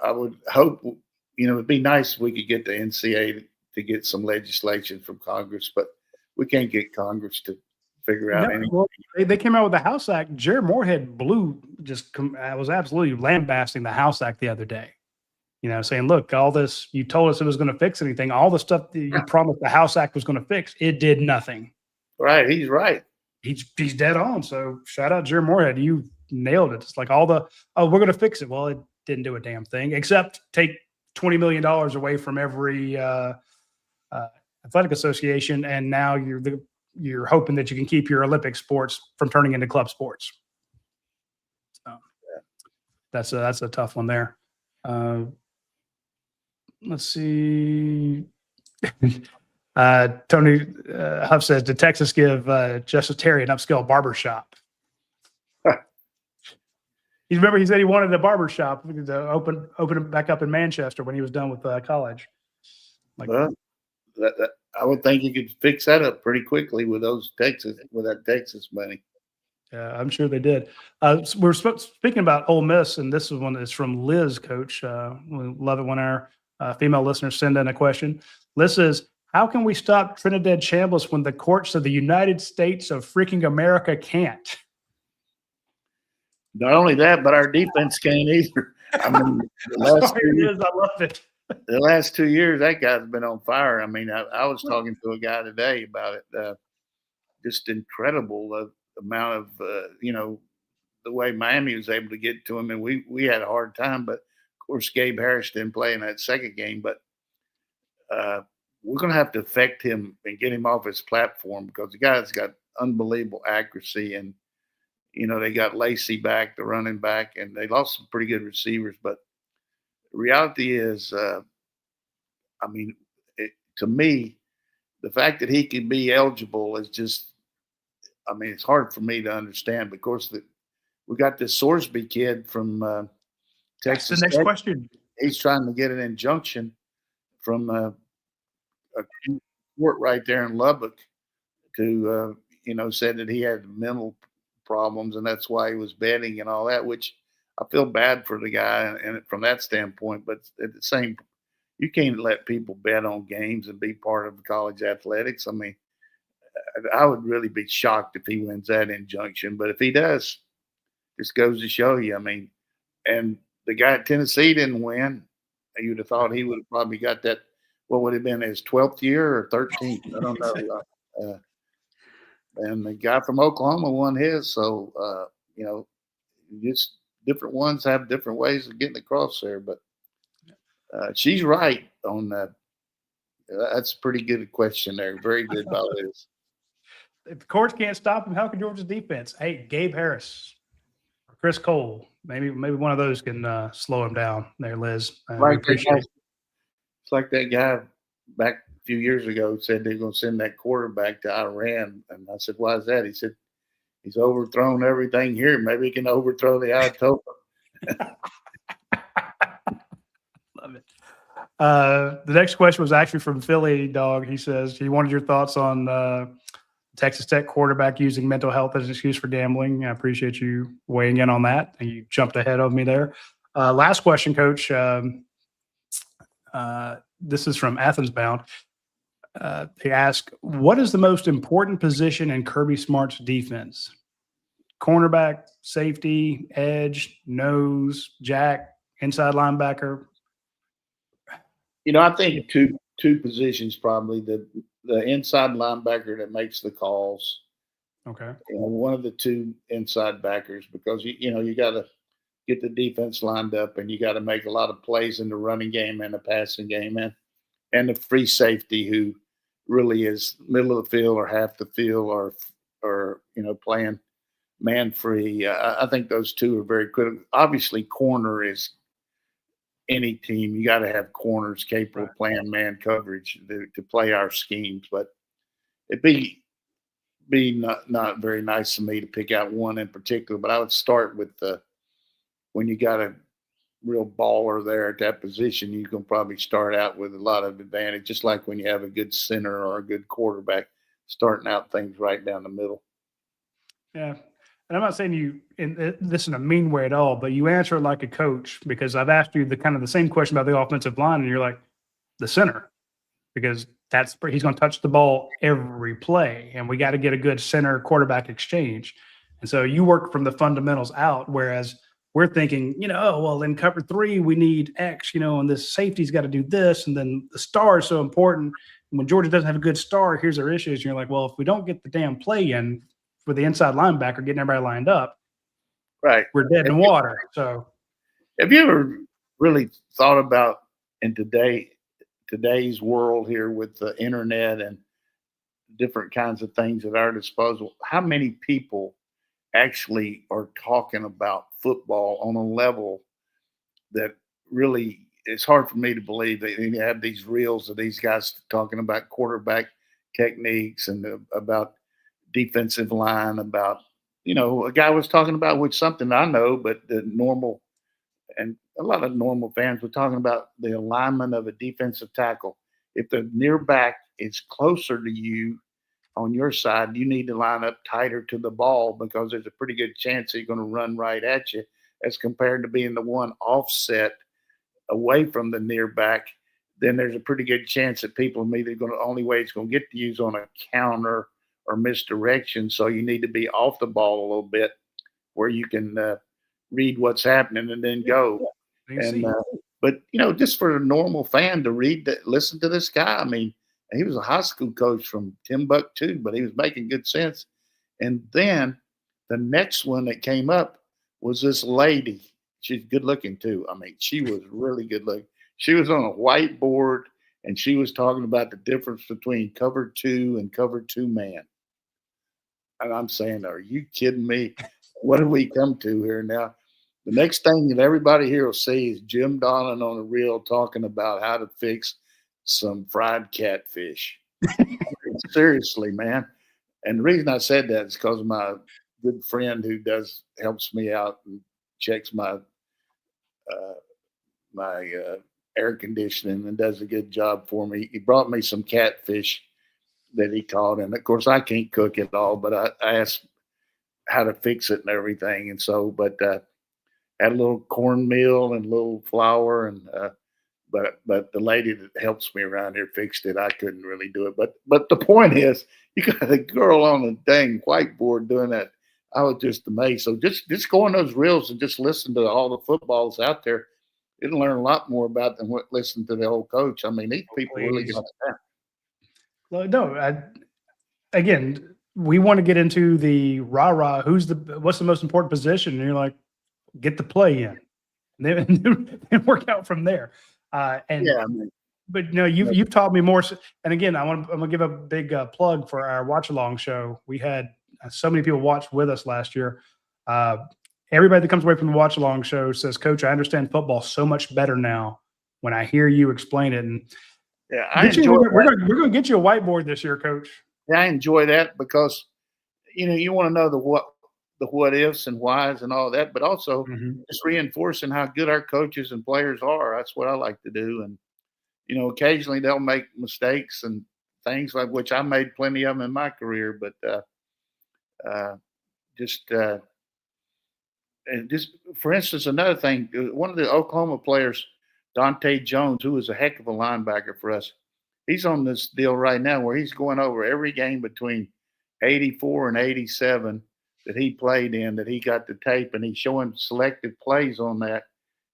I would hope, it'd be nice if we could get the NCAA to get some legislation from Congress, but we can't get Congress to figure out anything. Well, they came out with the House Act. Jared Moorhead was absolutely lambasting the House Act the other day. Saying, look, all this, you told us it was going to fix anything. All the stuff that you promised the House Act was going to fix, it did nothing. Right. He's right. He's dead on. So shout out Jared Moorhead. You nailed it. It's like we're going to fix it. Well, it didn't do a damn thing except take $20 million away from every athletic association. And now you're hoping that you can keep your Olympic sports from turning into club sports. So that's a tough one there. Let's see. Tony Huff says, did Texas give Justice Terry an upscale barbershop? He said he wanted a barbershop to open it back up in Manchester when he was done with college. I would think you could fix that up pretty quickly with that Texas money. Yeah, I'm sure they did. We're speaking about Ole Miss, and this is one that's from Liz, Coach. We love it when our female listeners send in a question. Liz says, how can we stop Trinidad Chambliss when the courts of the United States of freaking America can't? Not only that, but our defense can't either. I mean, I love it. The last 2 years, that guy's been on fire. I mean, I was talking to a guy today about it. Just incredible the amount of the way Miami was able to get to him, and we had a hard time. But of course, Gabe Harris didn't play in that second game. But we're going to have to affect him and get him off his platform because the guy's got unbelievable accuracy, and they got Lacey back, the running back, and they lost some pretty good receivers. But the reality is, to me, the fact that he can be eligible is just, it's hard for me to understand. But of course, we got this Sorsby kid from Texas. That's the next question. He's trying to get an injunction from a court right there in Lubbock to, said that he had mental problems and that's why he was betting and all that, which I feel bad for the guy and from that standpoint. But at the same, you can't let people bet on games and be part of college athletics. I mean, I would really be shocked if he wins that injunction. But if he does, this goes to show you. I mean, and the guy at Tennessee didn't win. You'd have thought he would have probably got that. What would have been his 12th year or 13th? I don't know. And the guy from Oklahoma won his. So, just different ones have different ways of getting across there. But she's right on that. That's a pretty good question there. Very good about this. If the courts can't stop him, how can Georgia's defense? Hey, Gabe Harris, or Chris Cole, maybe one of those can slow him down there, Liz. Right, it's like that guy back a few years ago said they're going to send that quarterback to Iran. And I said, why is that? He said, he's overthrown everything here. Maybe he can overthrow the Ayatollah. Love it. The next question was actually from Philly Dog. He says he wanted your thoughts on Texas Tech quarterback using mental health as an excuse for gambling. I appreciate you weighing in on that. And you jumped ahead of me there. Last question, Coach. This is from Athens Bound. They ask, what is the most important position in Kirby Smart's defense? Cornerback, safety, edge, nose, jack, inside linebacker? I think two positions probably. The inside linebacker that makes the calls. Okay. One of the two inside backers, because you got to get the defense lined up and you got to make a lot of plays in the running game and the passing game, and the free safety who really is middle of the field or half the field or playing man free. I think those two are very critical. Obviously, corner is any team. You got to have corners capable of playing man coverage to play our schemes. But it'd be not very nice to me to pick out one in particular. But I would start with when you got a real baller there at that position, you can probably start out with a lot of advantage, just like when you have a good center or a good quarterback, starting out things right down the middle. Yeah. And I'm not saying you in this in a mean way at all, but you answer it like a coach, because I've asked you the same question about the offensive line, and you're like, the center, because he's going to touch the ball every play, and we got to get a good center quarterback exchange. And so you work from the fundamentals out, whereas we're thinking, in cover 3 we need X, and this safety's got to do this, and then the star is so important. And when Georgia doesn't have a good star, here's our issues. And you're like, well, if we don't get the damn play in for the inside linebacker, getting everybody lined up, right, we're dead in water. So, have you ever really thought about in today's world here with the internet and different kinds of things at our disposal, how many people actually are talking about football on a level that really it's hard for me to believe that you have these reels of these guys talking about quarterback techniques and about defensive line, about a guy was talking about, which something I know, but the normal and a lot of normal fans were talking about the alignment of a defensive tackle. If the near back is closer to you on your side, you need to line up tighter to the ball, because there's a pretty good chance he's going to run right at you, as compared to being the one offset away from the near back then there's a pretty good chance that people are either going to, only way it's going to get to use on a counter or misdirection. So you need to be off the ball a little bit where you can read what's happening and then go. And but just for a normal fan to read that, listen to this guy. I mean, he was a high school coach from Timbuktu, but he was making good sense. And then the next one that came up was this lady. She's good looking too. I mean, she was really good looking. She was on a whiteboard and she was talking about the difference between cover 2 and cover 2 man. And I'm saying, are you kidding me? What have we come to here now? The next thing that everybody here will see is Jim Donnan on a reel talking about how to fix some fried catfish. Seriously, man. And the reason I said that is because of my good friend who helps me out and checks my air conditioning and does a good job for me. He brought me some catfish that he caught, and of course I can't cook it all, but I asked how to fix it and everything, and so had a little cornmeal and a little flour, and but the lady that helps me around here fixed it. I couldn't really do it, but the point is, you got a girl on the dang whiteboard doing that. I was just amazed. So just go on those reels and just listen to all the footballs out there. You'll learn a lot more about than what listen to the old coach. I mean, these people really get that. Well, no, again, we want to get into the rah-rah. What's the most important position? And you're like, get the play in, and then work out from there. But no, you've taught me more. And again, I'm gonna give a big plug for our watch along show. We had so many people watch with us last year. Everybody that comes away from the watch along show says, "Coach, I understand football so much better now when I hear you explain it." And we're going to get you a whiteboard this year, Coach. Yeah, I enjoy that because you want to know the what ifs and whys and all that, but also just reinforcing how good our coaches and players are. That's what I like to do. And occasionally they'll make mistakes and things like which I made plenty of them in my career, but and just for instance, another thing, one of the Oklahoma players, Dante Jones, who was a heck of a linebacker for us, he's on this deal right now where he's going over every game between 84 and 87 that he played in, that he got the tape, and he's showing selective plays on that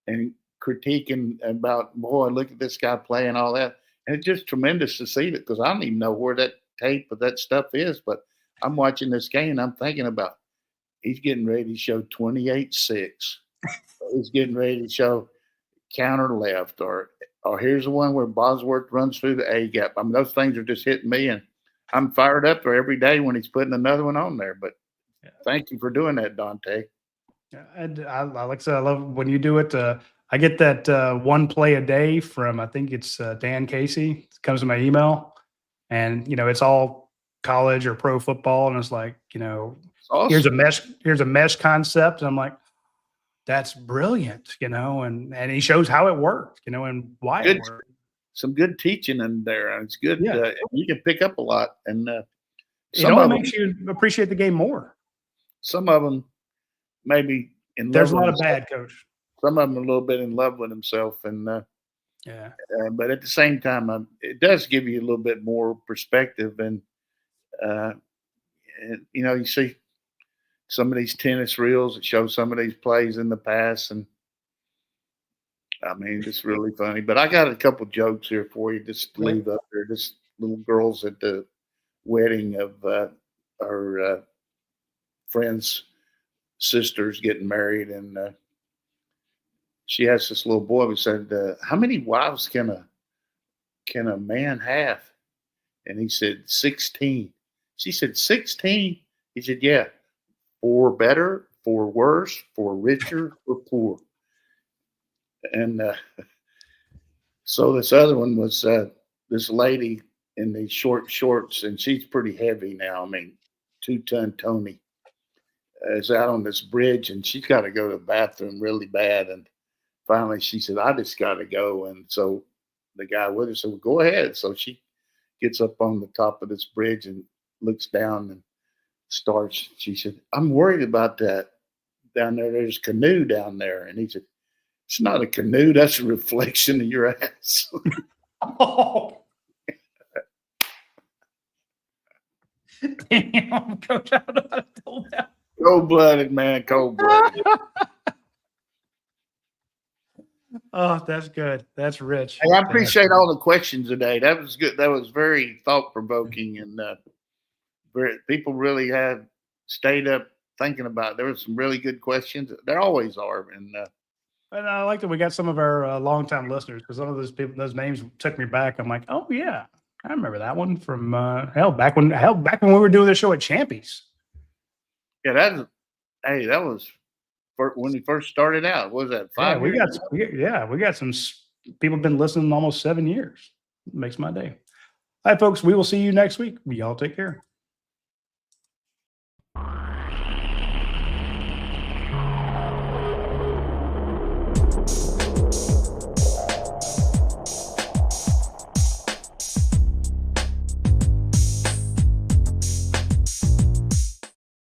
and critiquing about, boy, look at this guy play and all that. And it's just tremendous to see that because I don't even know where that tape of that stuff is, but I'm watching this game and I'm thinking about, he's getting ready to show 28-6. He's getting ready to show counter left, or here's the one where Bosworth runs through the A gap. I mean, those things are just hitting me, and I'm fired up for every day when he's putting another one on there. But thank you for doing that, Dante. Yeah, and I like I said, I love when you do it. I get that one play a day from, I think it's Dan Casey. It comes to my email, and it's all college or pro football, and it's like awesome. Here's a mesh concept, and I'm like, that's brilliant, and he shows how it worked, and why it worked. Some good teaching in there, and it's good. Yeah. You can pick up a lot, and it only makes you appreciate the game more. Some of them maybe there's a lot of bad, Coach. Some of them a little bit in love with himself, and but at the same time, it does give you a little bit more perspective, and you see some of these tennis reels that show some of these plays in the past, and I mean, it's really funny. But I got a couple jokes here for you, just to leave up there. Just little girls at the wedding of our friend's sister's getting married, and she asked this little boy, we said, how many wives can a man have? And he said, 16. She said, 16? He said, yeah. 4 better, 4 worse, 4 richer, 4 poor. And so this other one was this lady in these short shorts, and she's pretty heavy now. I mean, 2-ton Tony is out on this bridge, and she's got to go to the bathroom really bad. And finally she said, I just got to go. And so the guy with her said, well, go ahead. So she gets up on the top of this bridge and looks down and starts. She said, I'm worried about that down there. There's a canoe down there. And he said, it's not a canoe. That's a reflection of your ass. Oh. Damn, Coach, I don't know how to tell that. Cold-blooded, man. Cold-blooded. Oh, that's good. That's rich. Hey, I appreciate all the questions today. That was good. That was very thought-provoking, and people really have stayed up thinking about it. There were some really good questions. There always are. And I like that we got some of our longtime listeners, because some of those people, those names took me back. I'm like, oh yeah, I remember that one from back when we were doing the show at Champies. yeah, that was when we first started out. What was that, 5 years? We got some people been listening almost 7 years. It makes my day. All right, folks, we will see you next week. Y'all take care.